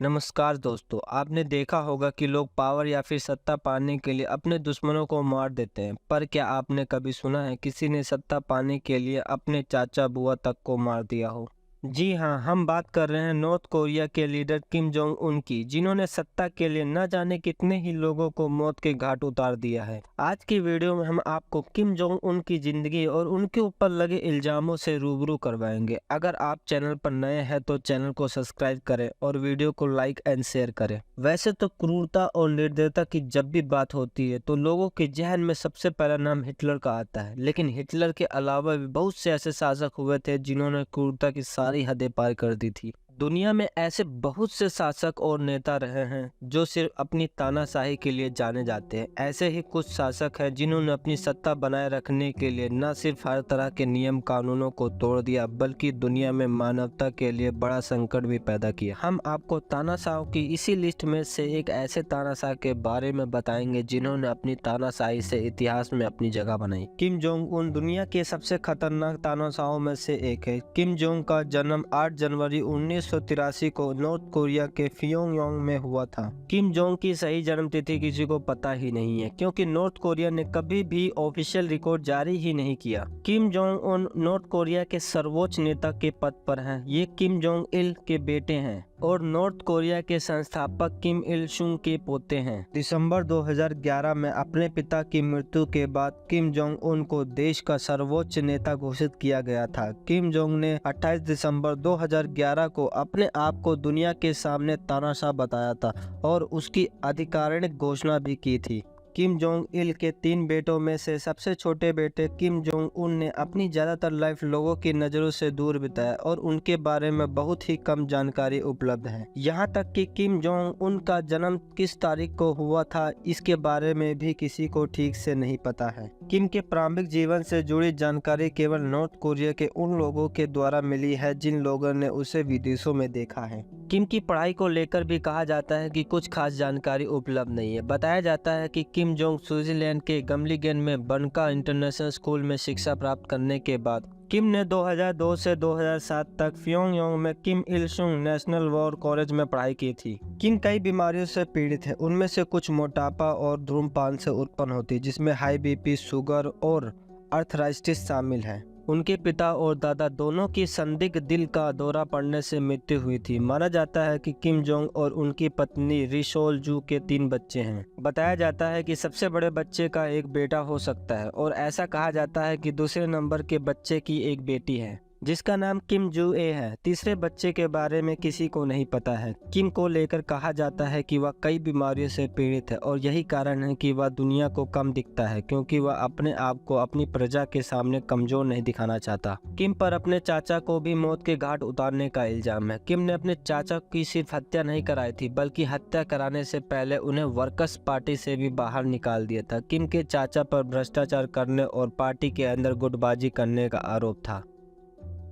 नमस्कार दोस्तों, आपने देखा होगा कि लोग पावर या फिर सत्ता पाने के लिए अपने दुश्मनों को मार देते हैं। पर क्या आपने कभी सुना है किसी ने सत्ता पाने के लिए अपने चाचा बुआ तक को मार दिया हो? जी हाँ, हम बात कर रहे हैं नॉर्थ कोरिया के लीडर किम जोंग उन की, जिन्होंने सत्ता के लिए न जाने कितने ही लोगों को मौत के घाट उतार दिया है। आज की वीडियो में हम आपको किम जोंग उन की जिंदगी और उनके ऊपर लगे इल्जामों से रूबरू करवाएंगे। अगर आप चैनल पर नए हैं तो चैनल को सब्सक्राइब करें और वीडियो को लाइक एंड शेयर करें। वैसे तो क्रूरता और निर्दयता की जब भी बात होती है तो लोगों के जहन में सबसे पहला नाम हिटलर का आता है, लेकिन हिटलर के अलावा भी बहुत से ऐसे शासक हुए थे जिन्होंने क्रूरता की सारी हदें पार कर दी थी। दुनिया में ऐसे बहुत से शासक और नेता रहे हैं जो सिर्फ अपनी तानाशाही के लिए जाने जाते हैं। ऐसे ही कुछ शासक हैं जिन्होंने अपनी सत्ता बनाए रखने के लिए न सिर्फ हर तरह के नियम कानूनों को तोड़ दिया, बल्कि दुनिया में मानवता के लिए बड़ा संकट भी पैदा किया। हम आपको तानाशाह की इसी लिस्ट में से एक ऐसे तानाशाह के बारे में बताएंगे जिन्होंने अपनी तानाशाही से इतिहास में अपनी जगह बनाई। किम जोंग उन दुनिया के सबसे खतरनाक तानाशाहों में से एक है। किम जोंग का जन्म 8 जनवरी 1983 को नॉर्थ कोरिया के पियोंगयांग में हुआ था। किम जोंग की सही जन्म तिथि किसी को पता ही नहीं है, क्योंकि नॉर्थ कोरिया ने कभी भी ऑफिशियल रिकॉर्ड जारी ही नहीं किया। Kim Jong Un north Korea के सर्वोच्च नेता के पद पर हैं। ये किम जोंग इल के बेटे हैं और नॉर्थ कोरिया के संस्थापक किम इल सुंग के पोते हैं। दिसंबर 2011 में अपने पिता की मृत्यु के बाद किम जोंग उन को देश का सर्वोच्च नेता घोषित किया गया था। किम जोंग ने 28 दिसंबर 2011 को अपने आप को दुनिया के सामने तानाशाह बताया था और उसकी आधिकारिक घोषणा भी की थी। किम जोंग इल के 3 बेटों में से सबसे छोटे बेटे किम जोंग उन ने अपनी ज़्यादातर लाइफ लोगों की नज़रों से दूर बिताया और उनके बारे में बहुत ही कम जानकारी उपलब्ध है। यहाँ तक कि किम जोंग उन का जन्म किस तारीख को हुआ था, इसके बारे में भी किसी को ठीक से नहीं पता है। किम के प्रारंभिक जीवन से जुड़ी जानकारी केवल नॉर्थ कोरिया के उन लोगों के द्वारा मिली है जिन लोगों ने उसे विदेशों में देखा है। किम की पढ़ाई को लेकर भी कहा जाता है कि कुछ खास जानकारी उपलब्ध नहीं है। बताया जाता है कि किम जोंग स्विट्जरलैंड के गमलिगेन में बनका इंटरनेशनल स्कूल में शिक्षा प्राप्त करने के बाद किम ने 2002 से 2007 तक पियोंगयांग में किम इल सुंग नेशनल वॉर कॉलेज में पढ़ाई की थी। किम कई बीमारियों से पीड़ित है। उनमें से कुछ मोटापा और धूम्रपान से उत्पन्न होती, जिसमें हाई बीपी, शुगर और अर्थराइटिस शामिल है। उनके पिता और दादा दोनों की संदिग्ध दिल का दौरा पड़ने से मृत्यु हुई थी। माना जाता है कि किम जोंग और उनकी पत्नी री सोल जू के 3 बच्चे हैं। बताया जाता है कि सबसे बड़े बच्चे का एक बेटा हो सकता है और ऐसा कहा जाता है कि दूसरे नंबर के बच्चे की एक बेटी है जिसका नाम किम जू ए है। तीसरे बच्चे के बारे में किसी को नहीं पता है। किम को लेकर कहा जाता है कि वह कई बीमारियों से पीड़ित है और यही कारण है कि वह दुनिया को कम दिखता है, क्योंकि वह अपने आप को अपनी प्रजा के सामने कमजोर नहीं दिखाना चाहता। किम पर अपने चाचा को भी मौत के घाट उतारने का इल्जाम है। किम ने अपने चाचा की सिर्फ हत्या नहीं कराई थी, बल्कि हत्या कराने से पहले उन्हें वर्कर्स पार्टी से भी बाहर निकाल दिया था। किम के चाचा पर भ्रष्टाचार करने और पार्टी के अंदर गुटबाजी करने का आरोप था।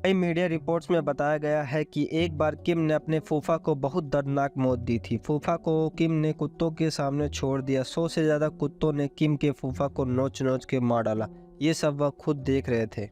कई मीडिया रिपोर्ट्स में बताया गया है कि एक बार किम ने अपने फूफा को बहुत दर्दनाक मौत दी थी। फूफा को किम ने कुत्तों के सामने छोड़ दिया। 100 से ज़्यादा कुत्तों ने किम के फूफा को नोच नोच के मार डाला। ये सब वह खुद देख रहे थे।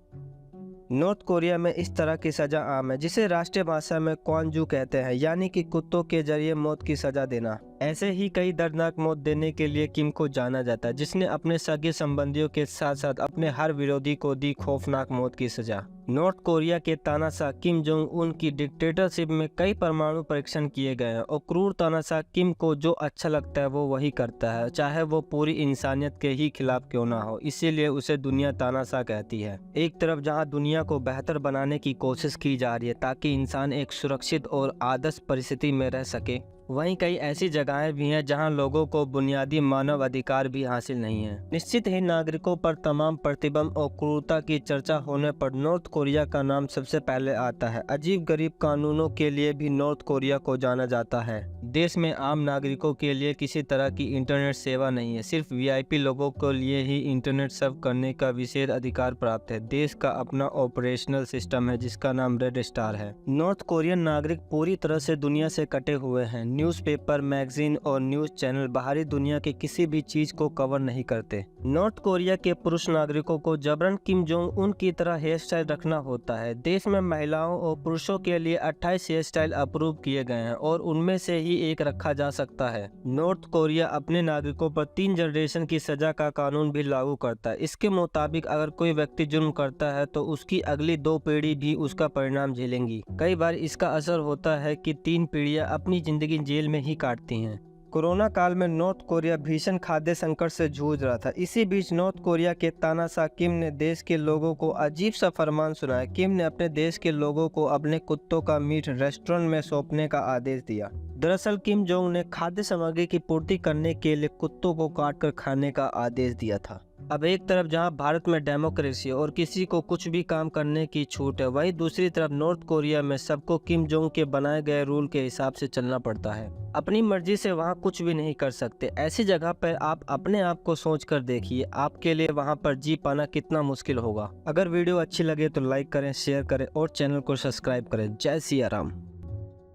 नॉर्थ कोरिया में इस तरह की सज़ा आम है, जिसे राष्ट्रीय भाषा में क्वानजू कहते हैं, यानी कि कुत्तों के जरिए मौत की सज़ा देना। ऐसे ही कई दर्दनाक मौत देने के लिए किम को जाना जाता है, जिसने अपने सगे संबंधियों के साथ साथ अपने हर विरोधी को दी खौफनाक मौत की सज़ा। नॉर्थ कोरिया के तानाशाह किम जोंग उन की डिक्टेटरशिप में कई परमाणु परीक्षण किए गए हैं और क्रूर तानाशाह किम को जो अच्छा लगता है वो वही करता है, चाहे वो पूरी इंसानियत के ही खिलाफ क्यों ना हो। इसीलिए उसे दुनिया तानाशाह कहती है। एक तरफ जहां दुनिया को बेहतर बनाने की कोशिश की जा रही है ताकि इंसान एक सुरक्षित और आदर्श परिस्थिति में रह सके, वहीं कई ऐसी जगहें भी हैं जहां लोगों को बुनियादी मानव अधिकार भी हासिल नहीं है। निश्चित ही नागरिकों पर तमाम प्रतिबंध और क्रूरता की चर्चा होने पर नॉर्थ कोरिया का नाम सबसे पहले आता है। अजीब गरीब कानूनों के लिए भी नॉर्थ कोरिया को जाना जाता है। देश में आम नागरिकों के लिए किसी तरह की इंटरनेट सेवा नहीं है। सिर्फ वीआईपी लोगों के लिए ही इंटरनेट सर्व करने का विशेष अधिकार प्राप्त है। देश का अपना ऑपरेशनल सिस्टम है जिसका नाम रेड स्टार है। नॉर्थ कोरियन नागरिक पूरी तरह से दुनिया से कटे हुए हैं। न्यूज़पेपर, मैगजीन और न्यूज चैनल बाहरी दुनिया के किसी भी चीज को कवर नहीं करते। नॉर्थ कोरिया के पुरुष नागरिकों को जबरन किम जोंग उन की तरह हेयर स्टाइल रखना होता है। देश में महिलाओं और पुरुषों के लिए 28 हेयर स्टाइल अप्रूव किए गए हैं और उनमें से ही एक रखा जा सकता है। नॉर्थ कोरिया अपने नागरिकों पर 3 जनरेशन की सजा का कानून भी लागू करता है। इसके मुताबिक अगर कोई व्यक्ति जुर्म करता है तो उसकी अगली 2 पीढ़ी भी उसका परिणाम झेलेंगी। कई बार इसका असर होता है कि 3 पीढ़ियां अपनी जिंदगी जेल में ही काटती हैं। कोरोना काल में नॉर्थ कोरिया भीषण खाद्य संकट से जूझ रहा था। इसी बीच नॉर्थ कोरिया के तानाशाह किम ने देश के लोगों को अजीब सा फरमान सुनाया। किम ने अपने देश के लोगों को अपने कुत्तों का मीट रेस्टोरेंट में सौंपने का आदेश दिया। दरअसल किम जोंग ने खाद्य सामग्री की पूर्ति करने के लिए कुत्तों को काटकर खाने का आदेश दिया था। अब एक तरफ जहां भारत में डेमोक्रेसी और किसी को कुछ भी काम करने की छूट है, वहीं दूसरी तरफ नॉर्थ कोरिया में सबको किम जोंग के बनाए गए रूल के हिसाब से चलना पड़ता है। अपनी मर्जी से वहां कुछ भी नहीं कर सकते। ऐसी जगह पर आप अपने आप को सोच कर देखिए, आपके लिए वहां पर जी पाना कितना मुश्किल होगा। अगर वीडियो अच्छी लगे तो लाइक करें, शेयर करें और चैनल को सब्सक्राइब करें। जय सिया राम।